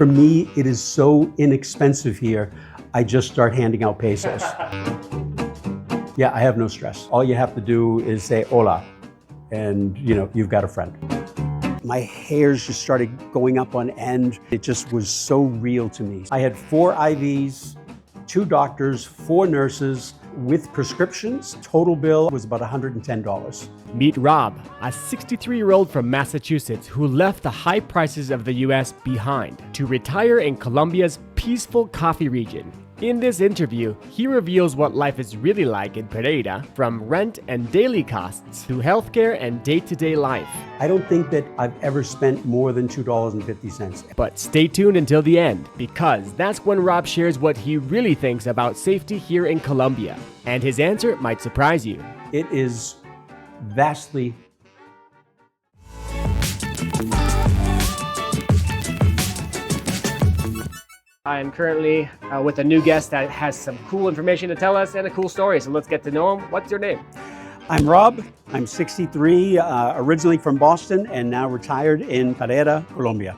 For me, it is so inexpensive here. I just start handing out pesos. Yeah, I have no stress. All you have to do is say hola, and you've got a friend. My hairs just started going up on end. It just was so real to me. I had 4 IVs, 2 doctors, 4 nurses with prescriptions. Total bill was about $110. Meet Rob, a 63-year-old from Massachusetts who left the high prices of the US behind to retire in Colombia's peaceful coffee region. In this interview, he reveals what life is really like in Pereira, from rent and daily costs to healthcare and day-to-day life. I don't think that I've ever spent more than $2.50. But stay tuned until the end, because that's when Rob shares what he really thinks about safety here in Colombia. And his answer might surprise you. It is vastly I am currently with a new guest that has some cool information to tell us and a cool story, so let's get to know him. What's your name? I'm Rob. I'm 63, originally from Boston and now retired in Pereira, Colombia.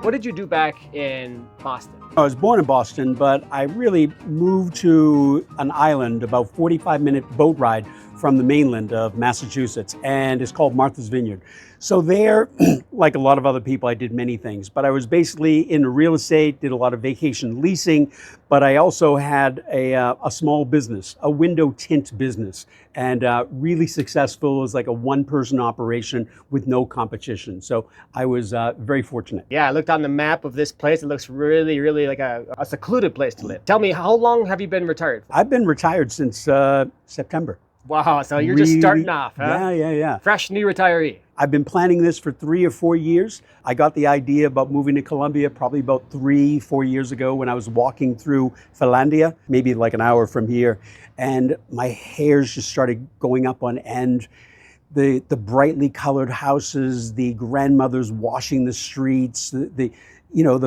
What did you do back in Boston? I was born in Boston, but I really moved to an island about 45-minute boat ride from the mainland of Massachusetts, and it's called Martha's Vineyard. So there, like a lot of other people, I did many things, but I was basically in real estate, did a lot of vacation leasing, but I also had a small business, a window tint business, and really successful. It was like a one-person operation with no competition. So I was very fortunate. Yeah, I looked on the map of this place. It looks really, really like a secluded place to live. Tell me, how long have you been retired? I've been retired since September. Wow, so you're just starting off, huh? Yeah. Fresh new retiree. I've been planning this for 3 or 4 years. I got the idea about moving to Colombia probably about 3-4 years ago when I was walking through Finlandia, maybe like an hour from here, and my hairs just started going up on end. The brightly colored houses, the grandmothers washing the streets, the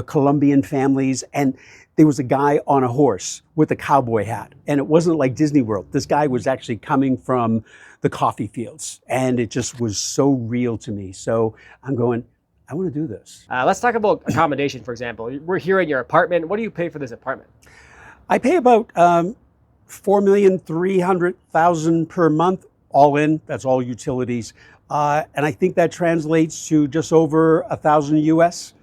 Colombian families, and there was a guy on a horse with a cowboy hat, and it wasn't like Disney World. This guy was actually coming from the coffee fields, and it just was so real to me. So I'm going, I want to do this. Let's talk about accommodation, for example. We're here in your apartment. What do you pay for this apartment? I pay about $4,300,000 per month, all in. That's all utilities, and I think that translates to just over $1,000 US.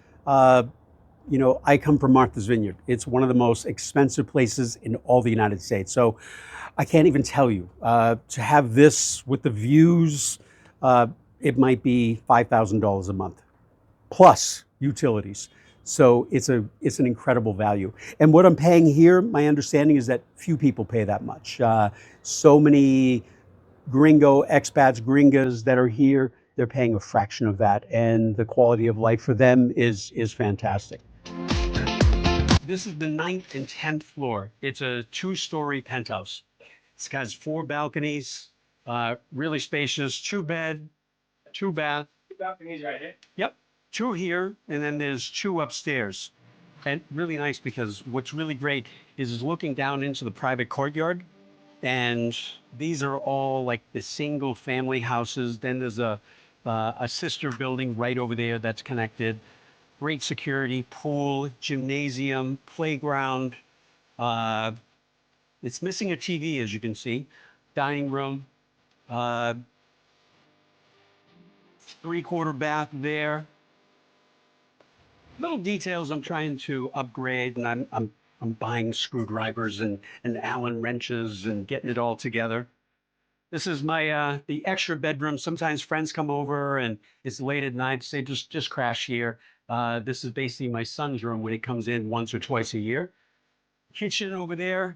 I come from Martha's Vineyard. It's one of the most expensive places in all the United States. So I can't even tell you. To have this with the views, it might be $5,000 a month, plus utilities. So it's an incredible value. And what I'm paying here, my understanding is that few people pay that much. So many expats, gringas that are here, they're paying a fraction of that. And the quality of life for them is fantastic. This is the 9th and 10th floor. It's a 2-story penthouse. It has 4 balconies, really spacious, 2 bed, 2 bath. 2 balconies right here? Yep, 2 here, and then there's 2 upstairs. And really nice because what's really great is looking down into the private courtyard. And these are all like the single family houses. Then there's a sister building right over there that's connected. Great security, pool, gymnasium, playground. It's missing a TV, as you can see. Dining room, 3/4 bath there. Little details I'm trying to upgrade, and I'm buying screwdrivers and Allen wrenches and getting it all together. This is my the extra bedroom. Sometimes friends come over and it's late at night, say just crash here. This is basically my son's room when he comes in once or twice a year. Kitchen over there,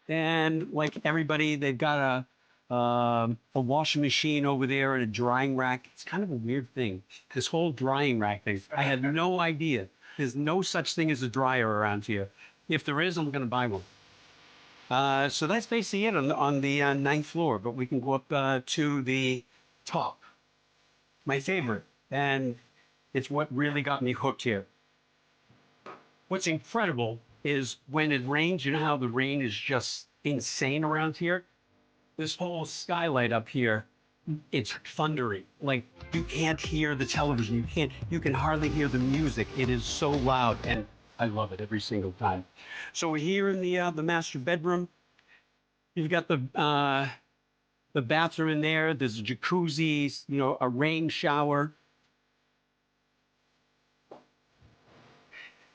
and like everybody, they've got a washing machine over there and a drying rack. It's kind of a weird thing, this whole drying rack thing. I had no idea. There's no such thing as a dryer around here. If there is, I'm going to buy one. So that's basically it on the 9th floor, but we can go up to the top. My favorite, and it's what really got me hooked here. What's incredible is when it rains, you know how the rain is just insane around here? This whole skylight up here it's thundery. Like you can't hear the television. You can hardly hear the music. It is so loud, and I love it every single time. So we're here in the master bedroom. You've got the bathroom in there. There's a jacuzzi, a rain shower.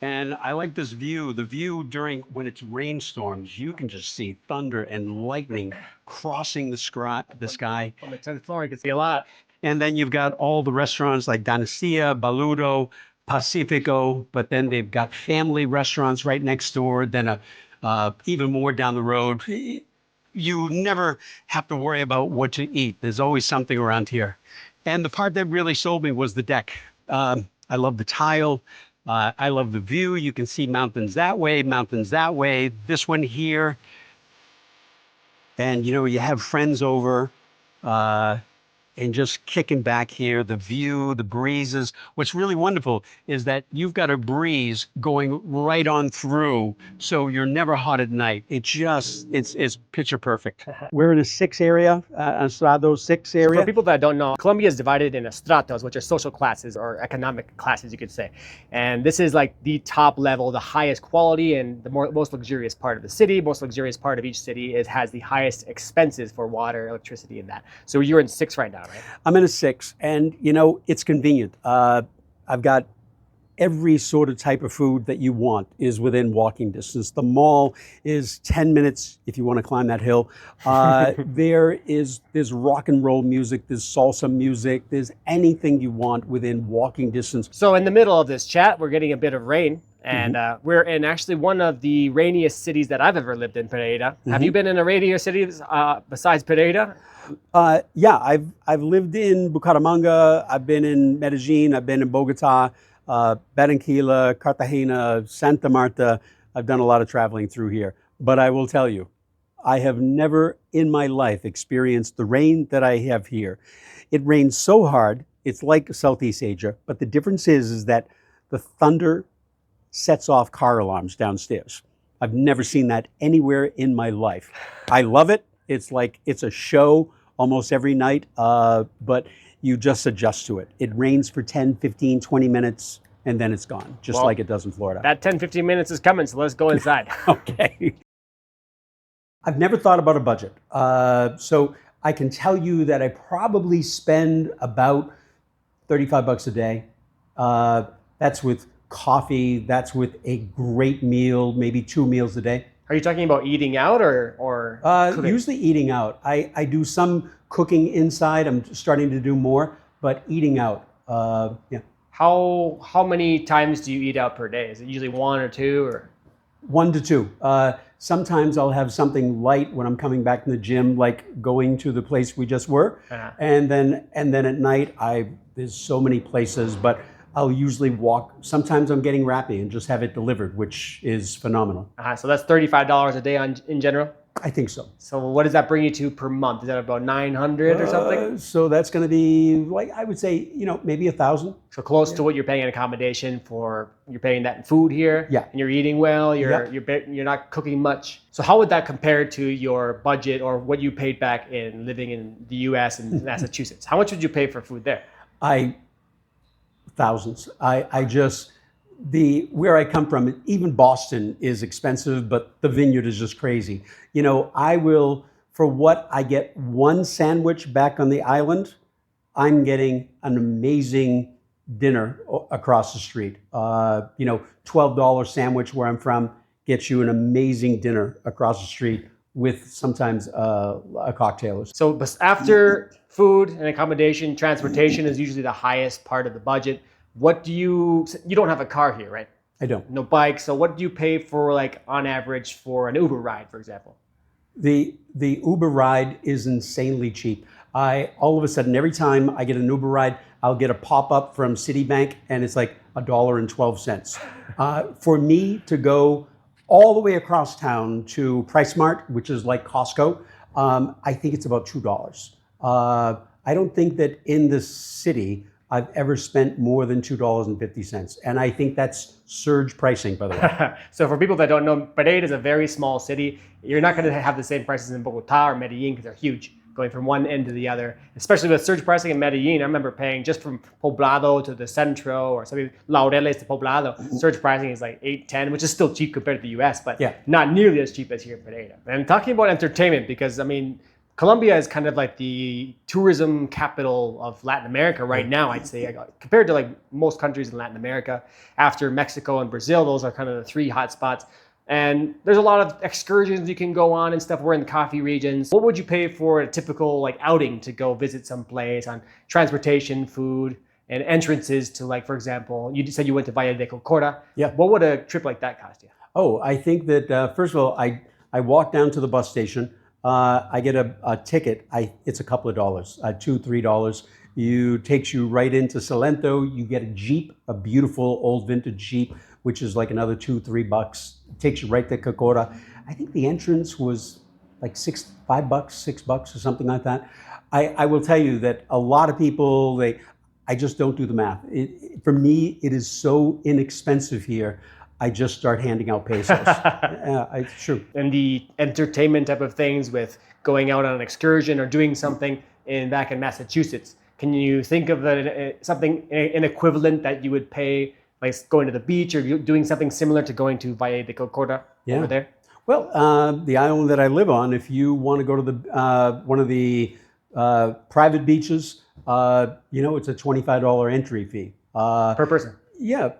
And I like this view. The view during when it's rainstorms, you can just see thunder and lightning crossing the sky. On the 10th floor, you can see a lot. And then you've got all the restaurants like Danacia, Baludo, Pacifico, but then they've got family restaurants right next door, then even more down the road. You never have to worry about what to eat. There's always something around here. And the part that really sold me was the deck. I love the tile. I love the view. You can see mountains that way, this one here. And, you have friends over and just kicking back here, the view, the breezes. What's really wonderful is that you've got a breeze going right on through, so you're never hot at night. It's picture perfect. We're in a 6 area, Estrado 6 area. For people that don't know, Colombia is divided into stratos, which are social classes or economic classes, you could say. And this is like the top level, the highest quality, and the most luxurious part of the city. Most luxurious part of each city has the highest expenses for water, electricity, and that. So you're in 6 right now, right? I'm in a 6, and it's convenient. I've got every sort of type of food that you want is within walking distance. The mall is 10 minutes if you want to climb that hill. There's rock and roll music, there's salsa music, there's anything you want within walking distance. So in the middle of this chat, we're getting a bit of rain. And we're in actually one of the rainiest cities that I've ever lived in, Pereira. Have you been in a rainier city besides Pereira? Yeah, I've lived in Bucaramanga, I've been in Medellín, I've been in Bogotá, Barranquilla, Cartagena, Santa Marta. I've done a lot of traveling through here. But I will tell you, I have never in my life experienced the rain that I have here. It rains so hard, it's like Southeast Asia, but the difference is that the thunder sets off car alarms downstairs. I've never seen that anywhere in my life. I love it. It's like it's a show almost every night, but you just adjust to it. It rains for 10, 15, 20 minutes, and then it's gone, just like it does in Florida. That 10, 15 minutes is coming, so let's go inside. Okay. I've never thought about a budget. So I can tell you that I probably spend about 35 bucks a day. That's with coffee, that's with a great meal, maybe 2 meals a day. Are you talking about eating out or usually eating out. I do some cooking inside. I'm starting to do more, but eating out, yeah. How many times do you eat out per day? Is it usually 1 or 2 or? 1 to 2. Sometimes I'll have something light when I'm coming back from the gym, like going to the place we just were. And then at night, there's so many places, but I'll usually walk. Sometimes I'm getting Rappi and just have it delivered, which is phenomenal. So that's $35 a day in general? I think so. So what does that bring you to per month? Is that about 900 or something? So that's going to be, like, I would say, maybe 1,000. So close to what you're paying in accommodation for. You're paying that in food here. Yeah. And you're eating well. You're not cooking much. So how would that compare to your budget or what you paid back in living in the U.S. and Massachusetts? How much would you pay for food there? Thousands. Where I come from, even Boston is expensive, but the Vineyard is just crazy. I will, for what I get 1 sandwich back on the island, I'm getting an amazing dinner across the street. $12 sandwich where I'm from gets you an amazing dinner across the street with sometimes a cocktail. So after food and accommodation, transportation is usually the highest part of the budget. You don't have a car here, right? I don't. No bike. So what do you pay for, like, on average for an Uber ride, for example? The Uber ride is insanely cheap. All of a sudden, every time I get an Uber ride, I'll get a pop-up from Citibank and it's like $1.12. For me to go all the way across town to PriceSmart, which is like Costco, I think it's about $2. I don't think that in the city I've ever spent more than $2.50. And I think that's surge pricing, by the way. So for people that don't know, Pereira is a very small city. You're not going to have the same prices in Bogotá or Medellín because they're huge. going from one end to the other, especially with surge pricing in Medellín. I remember paying just from Poblado to the Centro or something, Laureles to Poblado, surge pricing is like 8, 10, which is still cheap compared to the US, but not nearly as cheap as here in Pereira. And talking about entertainment, because I mean, Colombia is kind of like the tourism capital of Latin America right now, I'd say, compared to like most countries in Latin America. After Mexico and Brazil, those are kind of the 3 hot spots. And there's a lot of excursions you can go on and stuff. We're in the coffee regions. What would you pay for a typical like outing to go visit some place on transportation, food, and entrances to, like, for example, you said you went to Valle de Cocora. Yeah. What would a trip like that cost you? Oh, I think that, first of all, I walk down to the bus station. I get a ticket. It's a couple of dollars, $2, $3. Takes you right into Salento. You get a Jeep, a beautiful old vintage Jeep, which is like another $2, $3. It takes you right to Cocora. I think the entrance was like $5, $6 or something like that. I will tell you that a lot of people, I just don't do the math. For me, it is so inexpensive here. I just start handing out pesos. It's true. And the entertainment type of things with going out on an excursion or doing something back in Massachusetts, can you think of something, an equivalent that you would pay, like going to the beach or doing something similar to going to Valle de Cocora over there? Well, the island that I live on, if you want to go to one of the private beaches, it's a $25 entry fee. Per person? Yeah,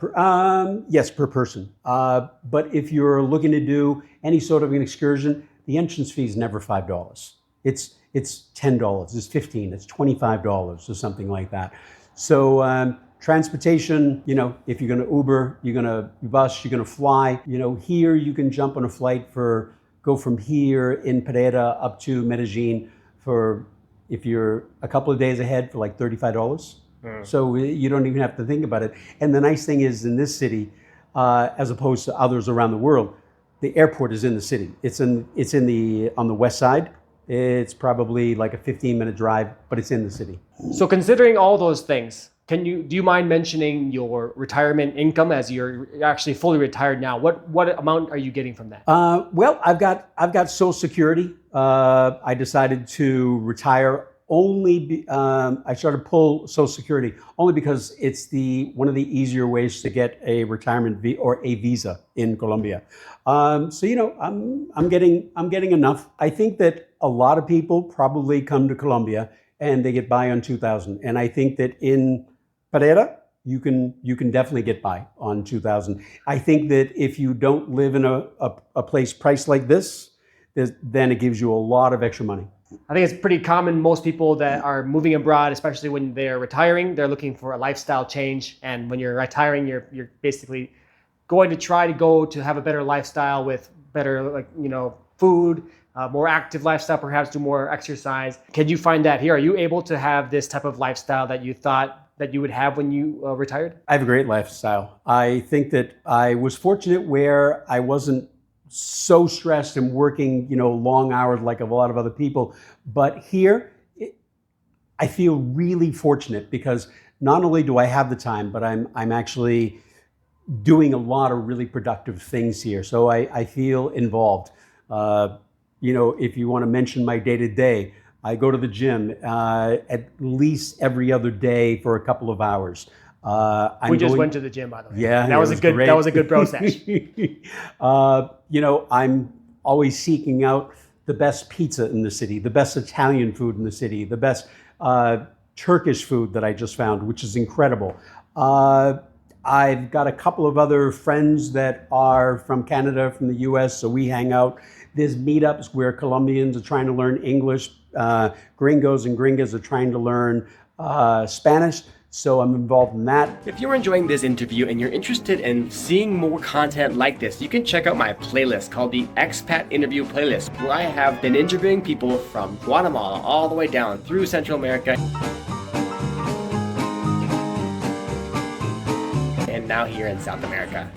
yes, per person. But if you're looking to do any sort of an excursion, the entrance fee is never $5. It's $10, it's $15, it's $25 or something like that. So transportation, if you're going to Uber, you're going to bus, you're going to fly. Here you can jump on a flight go from here in Pereira up to Medellín if you're a couple of days ahead for like $35. So you don't even have to think about it. And the nice thing is in this city, as opposed to others around the world, the airport is in the city. It's on the west side. It's probably like a 15-minute drive, but it's in the city. So considering all those things, do you mind mentioning your retirement income, as you're actually fully retired now? What amount are you getting from that? Well, I've got Social Security. I decided to retire I started to pull Social Security only because it's one of the easier ways to get a retirement or a visa in Colombia. So I'm getting enough. I think that a lot of people probably come to Colombia and they get by on 2,000. And I think that in Pereira, you can definitely get by on 2,000. I think that if you don't live in a place priced like this, then it gives you a lot of extra money. I think it's pretty common. Most people that are moving abroad, especially when they're retiring, they're looking for a lifestyle change. And when you're retiring, you're basically going to try to go to have a better lifestyle with better, food, more active lifestyle, perhaps do more exercise. Can you find that here? Are you able to have this type of lifestyle that you thought that you would have when you retired? I have a great lifestyle. I think that I was fortunate where I wasn't so stressed and working, long hours like a lot of other people. But here, I feel really fortunate because not only do I have the time, but I'm actually doing a lot of really productive things here. So I feel involved. If you want to mention my day-to-day, I go to the gym at least every other day for a couple of hours. We just went to the gym, by the way. Yeah, that was a good process. I'm always seeking out the best pizza in the city, the best Italian food in the city, the best Turkish food that I just found, which is incredible. I've got a couple of other friends that are from Canada, from the US, so we hang out. There's meetups where Colombians are trying to learn English, gringos and gringas are trying to learn Spanish. So I'm involved in that. If you're enjoying this interview and you're interested in seeing more content like this, you can check out my playlist called the Expat Interview Playlist, where I have been interviewing people from Guatemala all the way down through Central America and now here in South America.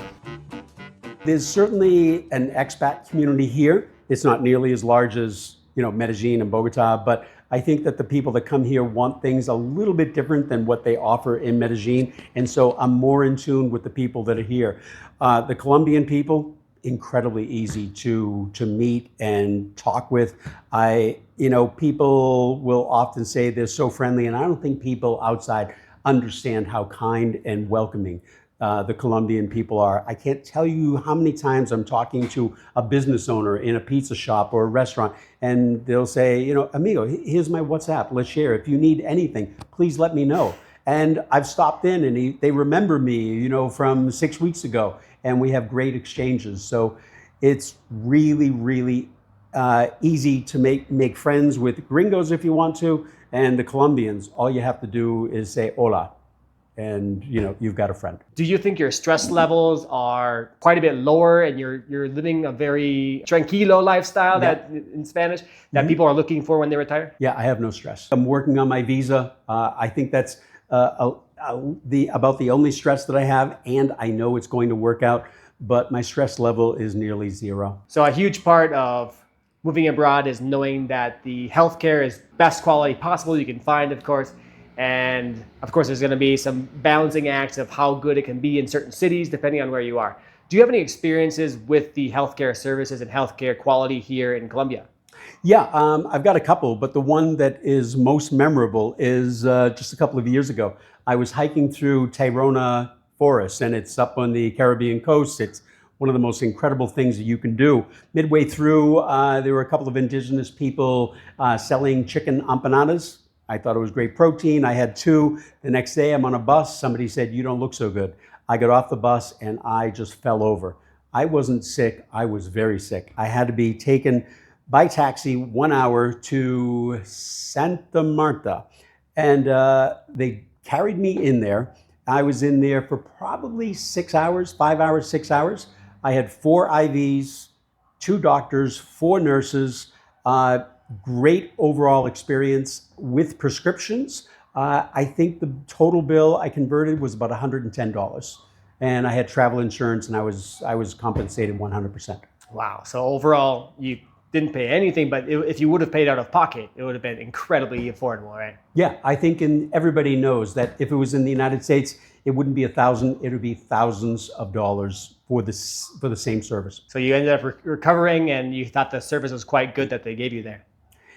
There's certainly an expat community here. It's not nearly as large as Medellín and Bogotá, but I think that the people that come here want things a little bit different than what they offer in Medellín. And so I'm more in tune with the people that are here. The Colombian people, incredibly easy to meet and talk with. People will often say they're so friendly, and I don't think people outside understand how kind and welcoming the Colombian people are. I can't tell you how many times I'm talking to a business owner in a pizza shop or a restaurant, and they'll say, amigo, here's my WhatsApp, let's share. If you need anything, please let me know. And I've stopped in and they remember me, from 6 weeks ago, and we have great exchanges. So it's really, really easy to make friends with gringos if you want to, and the Colombians. All you have to do is say hola, and you've got a friend. Do you think your stress levels are quite a bit lower, and you're living a very tranquilo lifestyle that in Spanish that people are looking for when they retire? Yeah, I have no stress. I'm working on my visa. I think that's about the only stress that I have, and I know it's going to work out, but my stress level is nearly zero. So a huge part of moving abroad is knowing that the healthcare is best quality possible you can find, of course. And of course, there's going to be some balancing acts of how good it can be in certain cities, depending on where you are. Do you have any experiences with the healthcare services and healthcare quality here in Colombia? Yeah, I've got a couple, but the one that is most memorable is just a couple of years ago. I was hiking through Tayrona Forest, and it's up on the Caribbean coast. It's one of the most incredible things that you can do. Midway through, there were a couple of indigenous people selling chicken empanadas. I thought it was great protein. I had two. The next day, I'm on a bus. Somebody said, "You don't look so good." I got off the bus and I just fell over. I wasn't sick. I was very sick. I had to be taken by taxi 1 hour to Santa Marta. And they carried me in there. I was in there for probably 6 hours, 5 hours, 6 hours. I had 4 IVs, 2 doctors, 4 nurses, great overall experience with prescriptions. I think the total bill I converted was about $110. And I had travel insurance, and I was compensated 100%. Wow. So overall, you didn't pay anything, but if you would have paid out of pocket, it would have been incredibly affordable, right? Yeah, I think everybody knows that if it was in the United States, it wouldn't be $1,000, it would be thousands of dollars for the same service. So you ended up recovering, and you thought the service was quite good that they gave you there.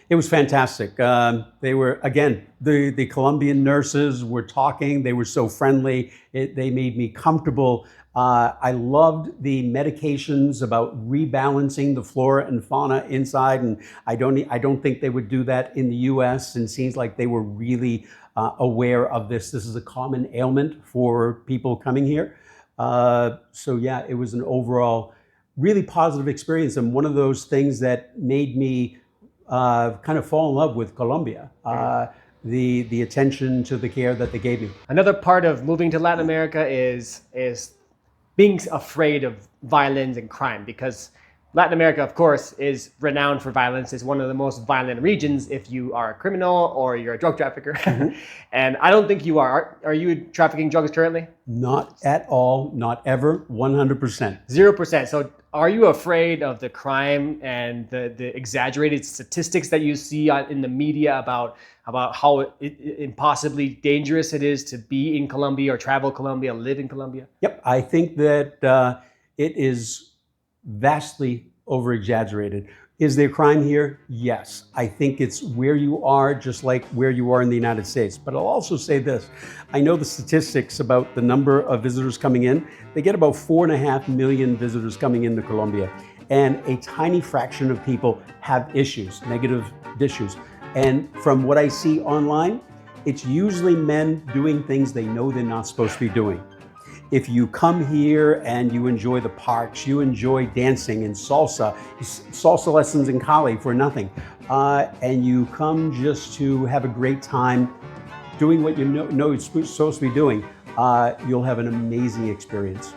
It was fantastic. They were, again, the Colombian nurses were talking. They were so friendly. They made me comfortable. I loved the medications about rebalancing the flora and fauna inside, and I don't think they would do that in the U.S. And it seems like they were really aware of this. This is a common ailment for people coming here. So yeah, it was an overall really positive experience, and one of those things that made me kind of fall in love with Colombia. The attention to the care that they gave me. Another part of moving to Latin America is being afraid of violence and crime, because Latin America, of course, is renowned for violence. It's one of the most violent regions if you are a criminal or you're a drug trafficker. Mm-hmm. And I don't think you are. Are you trafficking drugs currently? Not at all, not ever, 100%. 0%. So are you afraid of the crime and the exaggerated statistics that you see in the media about how impossibly dangerous it is to be in Colombia or travel Colombia, live in Colombia? Yep, I think that it is vastly over-exaggerated. Is there crime here? Yes. I think it's where you are, just like where you are in the United States. But I'll also say this. I know the statistics about the number of visitors coming in. They get about 4.5 million visitors coming into Colombia. And a tiny fraction of people have issues, negative issues. And from what I see online, it's usually men doing things they know they're not supposed to be doing. If you come here and you enjoy the parks, you enjoy dancing and salsa lessons in Cali for nothing, and you come just to have a great time doing what you know you're supposed to be doing, you'll have an amazing experience.